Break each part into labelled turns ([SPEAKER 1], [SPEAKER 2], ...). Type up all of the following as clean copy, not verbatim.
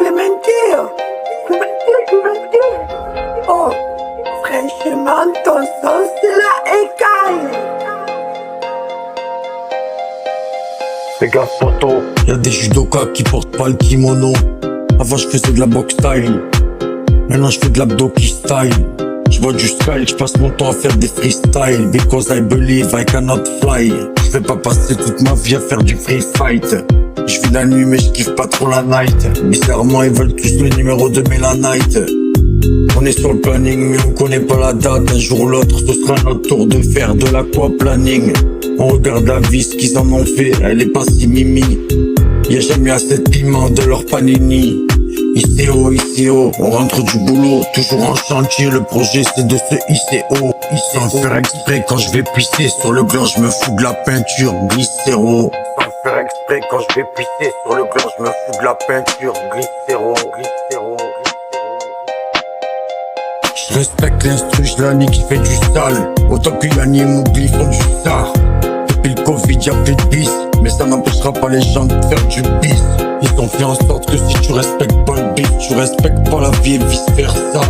[SPEAKER 1] Clémentine, Clémentine. Oh, franchement, ton sens, c'est la écaille.
[SPEAKER 2] Fais gaffe poto, y'a des judokas qui portent pas le kimono. Avant je faisais de la boxe style, maintenant je fais de l'abdo qui style. Je vois du style, je passe mon temps à faire des freestyles. Because I believe I cannot fly. Je vais pas passer toute ma vie à faire du free fight. Je vis la nuit mais je kiffe pas trop la night. Bizarrement ils veulent tous le numéro de Melanite. On est sur le planning mais on connaît pas la date. Un jour ou l'autre ce sera notre tour de faire de l'aquaplaning. On regarde la vie, ce qu'ils en ont fait, elle est pas si mimi. Y'a jamais assez de piment de leur panini. Ici haut, on rentre du boulot, toujours en chantier, le projet c'est de se hisser haut. Sans faire exprès, quand je vais pisser sur le gland, je me fous de la peinture, glycéro. Sans faire exprès, quand je vais pisser sur le gland, je me fous de la peinture, glycéro. Je respecte l'instru, je la nique, qui fait du sale. Autant que Yanni et Mougli font du star. Depuis le Covid, y'a plus de bis, mais ça n'empêchera pas les gens de faire du bis. Ils ont fait en sorte que si tu respectes pas le beat, tu respectes pas la vie et vice versa.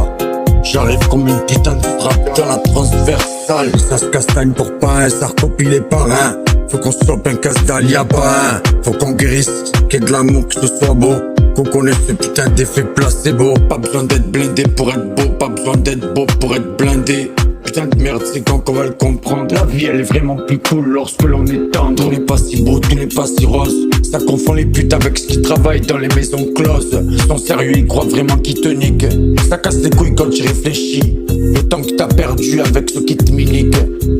[SPEAKER 2] J'arrive comme une putain de frappe dans la transversale. Ça se castagne pour pas un, ça recopie les parrains. Faut qu'on stoppe un casse-dalle, y'a pas un. Faut qu'on guérisse, qu'il y ait de l'amour, que ce soit beau. Qu'on connaisse ce putain d'effet placebo. Pas besoin d'être blindé pour être beau, pas besoin d'être beau pour être blindé. Putain de merde, c'est quand qu'on va le comprendre. La vie elle est vraiment plus cool lorsque l'on est tendre. Tout n'est pas si beau, tout n'est pas si rose. Ça confond les putes avec ce qui travaille dans les maisons closes. Son sérieux, ils croient vraiment qu'ils te niquent. Ça casse les couilles quand tu réfléchis. Le temps que t'as perdu avec ceux qui te miniquent.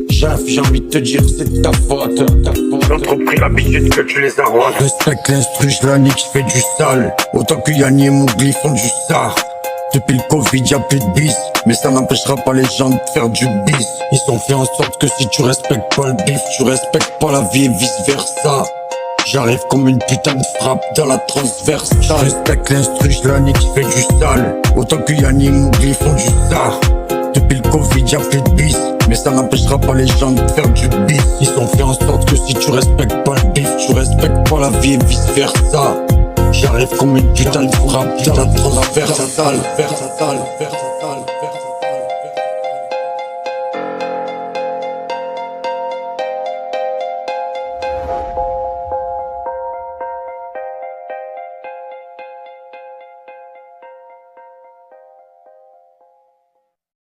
[SPEAKER 2] J'ai envie de te dire c'est de ta faute. Ils ont trop pris l'habitude que tu les arroses. Respecte l'instru, je la nique, je fais du sale. Autant que Yanni et Mougli font du star. Depuis le Covid, y'a plus de bis, mais ça n'empêchera pas les gens de faire du bis. Ils ont fait en sorte que si tu respectes pas le bif, tu respectes pas la vie et vice versa. J'arrive comme une putain de frappe dans la transversale. Je respecte l'instru, je la nique, qui fait du sale. Autant que Yanni et Mougli font du star. Depuis le Covid, y'a plus de bis, mais ça n'empêchera pas les gens de faire du bis. Ils ont fait en sorte que si tu respectes pas le bif, tu respectes pas la vie et vice versa. J'arrive comme une putain de frappe dans la transversale.